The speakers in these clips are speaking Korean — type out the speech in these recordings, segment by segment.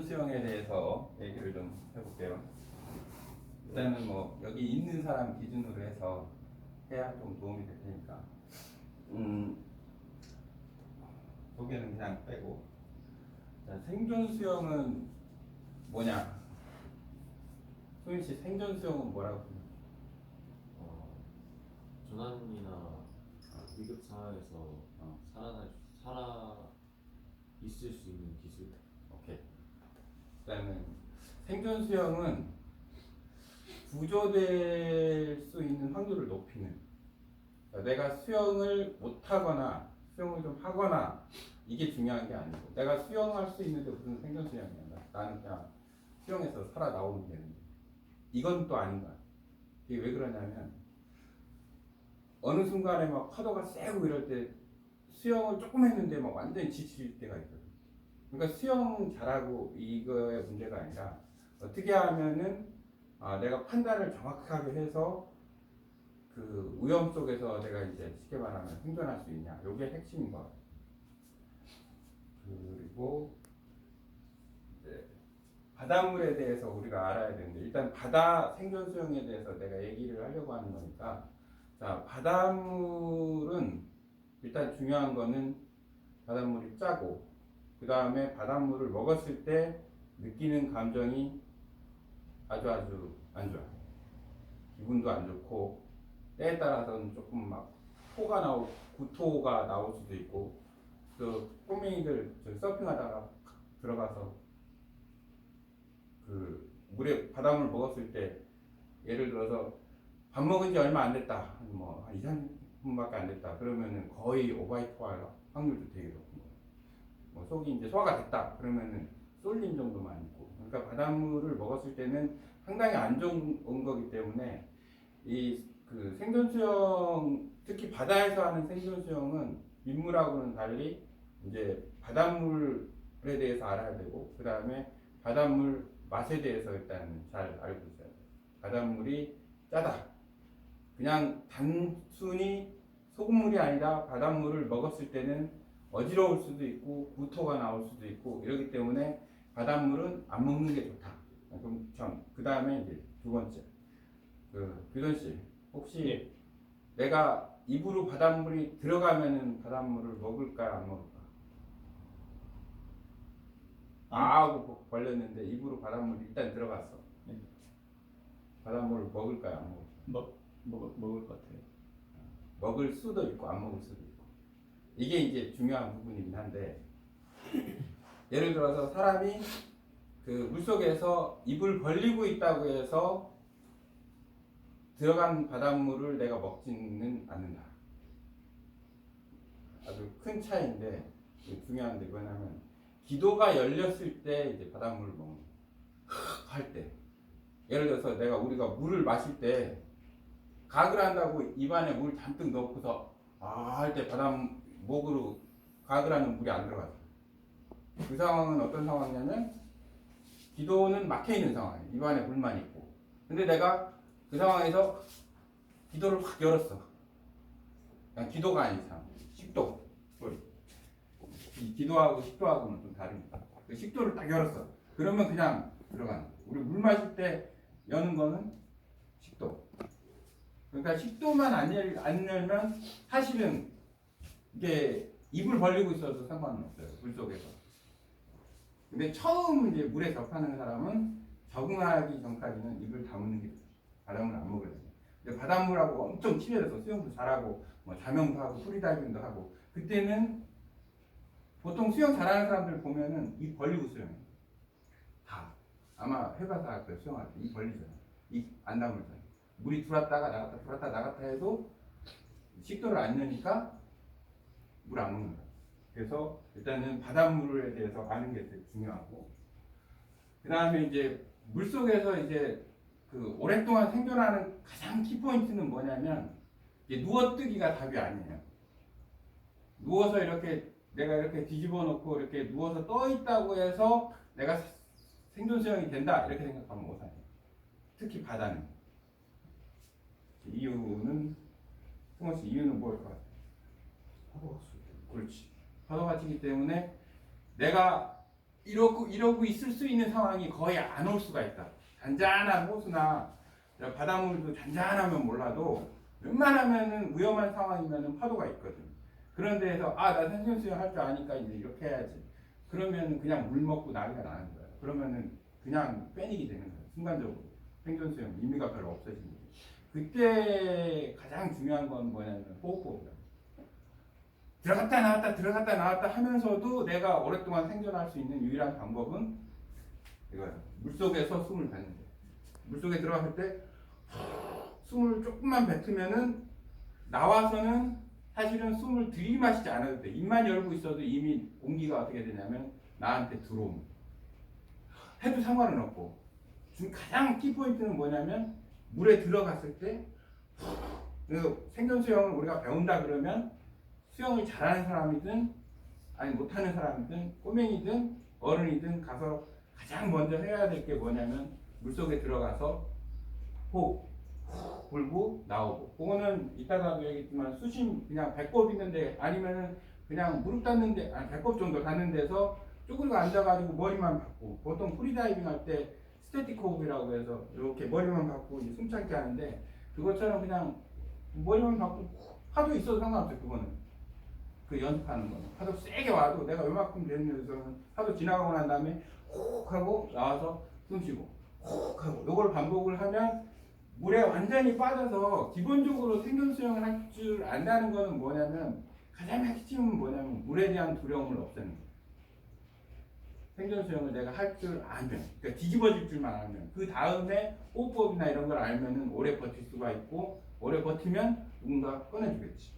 수영에 대해서 얘기를 좀 해볼게요. 일단은 뭐 여기 있는 사람 기준으로 해서 해야 좀 도움이 될 테니까 소개는 그냥 빼고. 자, 생존 수영은 뭐냐? 소윤 씨, 생존 수영은 뭐라고 생각해요? 조난이나 위급 상황에서 살아 있을 수 있는 기술. 오케이. 그다음에 생존 수영은 구조될 수 있는 확률을 높이는. 그러니까 내가 수영을 못하거나 수영을 좀 하거나 이게 중요한 게 아니고, 내가 수영할 수 있는데 무슨 생존 수영이야? 나는 그냥 수영해서 살아 나오면 되는데, 이건 또 아닌 거야. 이게 왜 그러냐면, 어느 순간에 막 파도가 세고 이럴 때 수영을 조금 했는데 막 완전히 지칠 때가 있거든. 그러니까 수영 잘하고 이거의 문제가 아니라 어떻게 하면은 내가 판단을 정확하게 해서 그 위험 속에서 내가 이제 쉽게 말하면 생존할 수 있냐, 이게 핵심인 것 같아요. 그리고 이제 바닷물에 대해서 우리가 알아야 되는데, 일단 바다 생존 수영에 대해서 내가 얘기를 하려고 하는 거니까, 자, 바닷물은 일단 중요한 거는 바닷물이 짜고, 그 다음에 바닷물을 먹었을 때 느끼는 감정이 아주 안 좋아. 기분도 안 좋고, 때에 따라서는 조금 막 토가 나오고 구토가 나올 수도 있고, 그 꼬맹이들 서핑하다가 들어가서 그 물에 바닷물 먹었을 때, 예를 들어서 밥 먹은 지 얼마 안 됐다, 뭐 한 2, 3분밖에 안 됐다 그러면은 거의 오바이토할 확률도 되게 높은 거예요. 뭐 속이 이제 소화가 됐다 그러면은 쏠림 정도만 있고, 그러니까 바닷물을 먹었을 때는 상당히 안 좋은 거기 때문에, 이 그 생존 수영, 특히 바다에서 하는 생존 수영은 민물하고는 달리 이제 바닷물에 대해서 알아야 되고, 그 다음에 바닷물 맛에 대해서 일단 잘 알고 있어야 돼요. 바닷물이 짜다. 그냥 단순히 소금물이 아니라 바닷물을 먹었을 때는 어지러울 수도 있고 구토가 나올 수도 있고 이러기 때문에 바닷물은 안 먹는 게 좋다. 그럼 그 다음에 이제 두 번째, 그 규선 씨, 혹시 예. 내가 입으로 바닷물이 들어가면은 바닷물을 먹을까 안 먹을까? 하고 걸렸는데 입으로 바닷물이 일단 들어갔어. 네. 바닷물을 먹을까요 안 먹을까? 먹을 것 같아요. 먹을 수도 있고 안 먹을 수도 있고, 이게 이제 중요한 부분이긴 한데, 예를 들어서 사람이 그 물속에서 입을 벌리고 있다고 해서 들어간 바닷물을 내가 먹지는 않는다. 아주 큰 차이인데, 중요한데 뭐냐면, 기도가 열렸을 때 이제 바닷물을 먹는 할 때, 예를 들어서 우리가 물을 마실 때 가글 한다고 입안에 물 잔뜩 넣고서 할 때 목으로 가글하는 물이 안 들어가죠. 그 상황은 어떤 상황이냐면, 기도는 막혀 있는 상황이에요. 입안에 물만 있고. 근데 내가 그 상황에서 기도를 확 열었어. 그냥 기도가 아닌 상황. 식도. 이 기도하고 식도하고는 좀 다릅니다. 그 식도를 딱 열었어. 그러면 그냥 들어가는 거예요. 우리 물 마실 때 여는 거는 식도. 그러니까 식도만 안 열면 사실은 이게 입을 벌리고 있어도 상관은 없어요. 물 속에서. 근데 처음 이제 물에 접하는 사람은 적응하기 전까지는 입을 다무는 게 좋죠. 바닷물 안 먹어야 돼요. 근데 바닷물하고 엄청 친해져서 수영도 잘하고 뭐 자명도 하고 프리다이빙도 하고, 그때는 보통 수영 잘하는 사람들 보면은 입 벌리고 수영해요. 다. 아마 해봐서 알 거예요. 수영할 때 입 벌리잖아요. 입 안 다물잖아요. 물이 들어왔다가 나갔다 들어왔다 나갔다 해도 식도를 안 여니까 물 안 먹는 거예요. 그래서 일단은 바닷물에 대해서 아는 게 되게 중요하고, 그 다음에 이제 물속에서 이제 그 오랫동안 생존하는 가장 키포인트는 뭐냐면, 이게 누워뜨기가 답이 아니에요. 누워서 내가 이렇게 뒤집어 놓고 이렇게 누워서 떠 있다고 해서 내가 생존 수영이 된다 이렇게 생각하면 못해요. 특히 바다는. 이유는, 승호 씨, 이유는 뭐일 것 같아요? 파도가 쏠 때. 그렇지. 파도가 치기 때문에 내가 이러고 있을 수 있는 상황이 거의 안 올 수가 있다. 잔잔한 호수나 바닷물도 잔잔하면 몰라도 웬만하면은 위험한 상황이면은 파도가 있거든. 그런 데에서 나 생존 수영 할 줄 아니까 이제 이렇게 해야지. 그러면 그냥 물 먹고 난리가 나는 거야. 그러면은 그냥 패닉이 되는 거야. 순간적으로 생존 수영 의미가 별로 없어지는 거야. 그때 가장 중요한 건 뭐냐면 호흡법이야. 들어갔다 나왔다 하면서도 내가 오랫동안 생존할 수 있는 유일한 방법은 이거야. 물속에서 숨을 뱉는 거야. 물속에 들어갔을 때 숨을 조금만 뱉으면은 나와서는 사실은 숨을 들이마시지 않아도 돼. 입만 열고 있어도 이미 공기가 어떻게 되냐면 나한테 들어오는 거야. 해도 상관은 없고. 지금 가장 키포인트는 뭐냐면 물에 들어갔을 때 생존 수영을 우리가 배운다 그러면 수영을 잘하는 사람이든 아니 못하는 사람이든 꼬맹이든 어른이든 가서 가장 먼저 해야 될 게 뭐냐면 물속에 들어가서 호흡 불고 나오고. 그거는 이따가도 얘기했지만 수심 그냥 배꼽 있는데 아니면은 그냥 무릎 닿는데 배꼽 정도 닿는 데서 쪼그리고 앉아가지고 머리만 받고, 보통 프리다이빙 할 때 스태틱 호흡이라고 해서 이렇게 머리만 받고 숨참기 하는데 그것처럼 그냥 머리만 받고 파도 있어도 상관없어요. 그거는 그 연습하는 거는 파도 세게 와도 내가 요만큼 되는 데서는 파도 지나가고 난 다음에 훅 하고 나와서 숨 쉬고 훅 하고 요걸 반복을 하면 물에 완전히 빠져서 기본적으로 생존 수영을 할 줄 안다는 거는 뭐냐면 가장 핵심은 뭐냐면 물에 대한 두려움을 없애는 거예요. 생존 수영을 내가 할 줄 알면, 그러니까 뒤집어질 줄만 알면, 그 다음에 호흡법이나 이런 걸 알면은 오래 버틸 수가 있고, 오래 버티면 누군가 꺼내주겠지.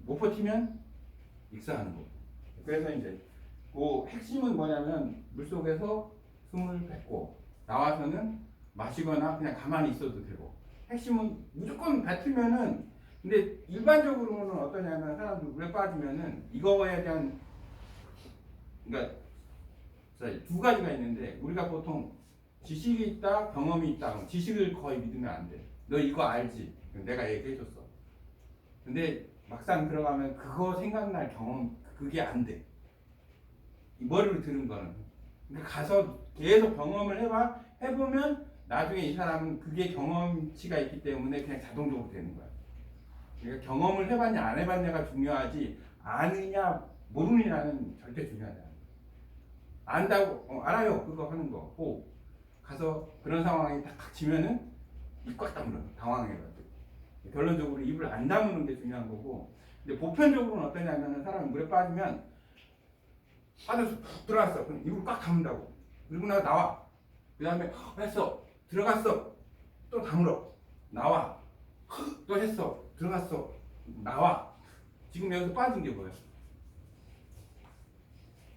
못 버티면 익사하는 거고. 그래서 이제 그 핵심은 뭐냐면 물속에서 숨을 뱉고 나와서는 마시거나 그냥 가만히 있어도 되고. 핵심은 무조건 뱉으면은, 근데 일반적으로는 어떠냐면 사람들 물에 빠지면은 이거에 대한, 그러니까 두 가지가 있는데 우리가 보통 지식이 있다 경험이 있다. 지식을 거의 믿으면 안 돼. 너 이거 알지? 내가 얘기해줬어. 근데 막상 들어가면 그거 생각날 경험 그게 안 돼. 이 머리로 들은 거는. 그러니까 가서 계속 경험을 해보면 나중에 이 사람은 그게 경험치가 있기 때문에 그냥 자동적으로 되는 거야. 그러니까 경험을 해봤냐 안 해봤냐가 중요하지 아느냐 모르느냐는 절대 중요하지 않아. 안다고 알아요 그거 하는 거. 꼭 가서 그런 상황이 딱 닥치면은 입 꽉 다물어 당황해가지고. 결론적으로 입을 안 다무는 게 중요한 거고. 근데 보편적으로는 어떠냐면은 사람이 물에 빠지면 빠져서 푹 들어갔어. 그럼 입을 꽉 다문다고. 그리고 나와. 그 다음에 했어. 들어갔어. 또 다물어. 나와. 또 했어. 들어갔어. 나와. 지금 여기서 빠진 게 뭐야?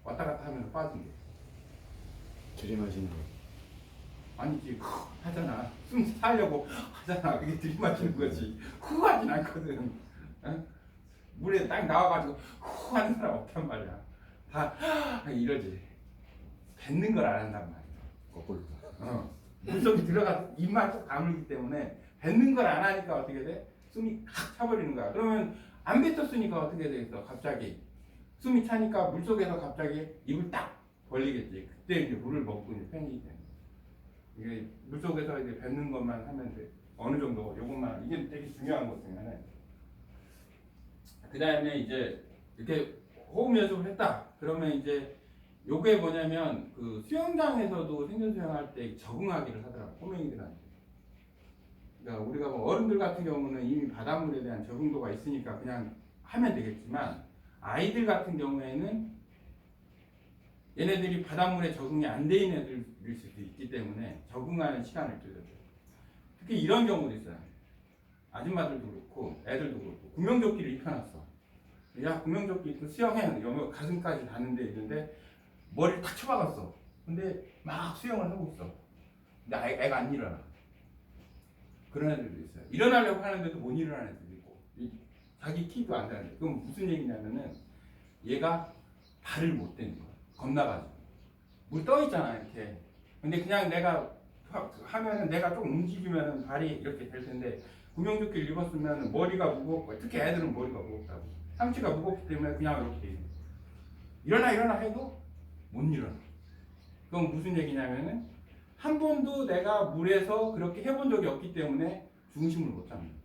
왔다 갔다 하면서 빠진 게. 들이마시는 거. 아니지. 하잖아. 숨 살려고 하잖아. 그게 들이마시는 거지. 후 하진 않거든. 어? 물에 딱 나와가지고 후 하는 사람 없단 말이야. 다 이러지. 뱉는 걸 안 한단 말이야. 거꾸로. 물속에 들어가서 입만 쏙 다물기 때문에 뱉는 걸 안 하니까 어떻게 돼? 숨이 칵 차버리는 거야. 그러면 안 뱉었으니까 어떻게 되겠어? 갑자기 숨이 차니까 물속에서 갑자기 입을 딱 벌리겠지. 그때 이제 물을 먹고 이제 패닉이 되는 거야. 이게 물속에서 이제 뱉는 것만 하면 돼. 어느 정도 요것만 이게 되게 중요한 것 중에 하나예요. 그 다음에 이제 이렇게 호흡 연습을 했다. 그러면 이제 요게 뭐냐면 그 수영장에서도 생존 수영할 때 적응하기를 하더라고. 꼬맹이들한테. 그러니까 우리가 뭐 어른들 같은 경우는 이미 바닷물에 대한 적응도가 있으니까 그냥 하면 되겠지만 아이들 같은 경우에는 얘네들이 바닷물에 적응이 안 돼 있는 애들일 수도 있기 때문에 적응하는 시간을 줘야 돼요. 특히 이런 경우도 있어요. 아줌마들도 그렇고 애들도 그렇고 구명조끼를 입혀놨어. 야 구명조끼 입고 수영해. 여기 가슴까지 닿는 데 있는데 머리를 탁 쳐박았어. 근데 막 수영을 하고 있어. 근데 애가 안 일어나. 그런 애들도 있어요. 일어나려고 하는데도 못 일어나는 애들도 있고 자기 키도 안 되는데. 그럼 무슨 얘기냐면은 얘가 발을 못 댄 거야. 겁나가지고. 물 떠 있잖아 이렇게. 근데 그냥 내가 하면은 내가 좀 움직이면은 발이 이렇게 될 텐데 구명조끼를 입었으면 머리가 무겁고 특히 애들은 머리가 무겁다고. 상체가 무겁기 때문에 그냥 이렇게 일어나 해도 못 일어나. 그건 무슨 얘기냐면은 한 번도 내가 물에서 그렇게 해본 적이 없기 때문에 중심을 못 잡는 거야.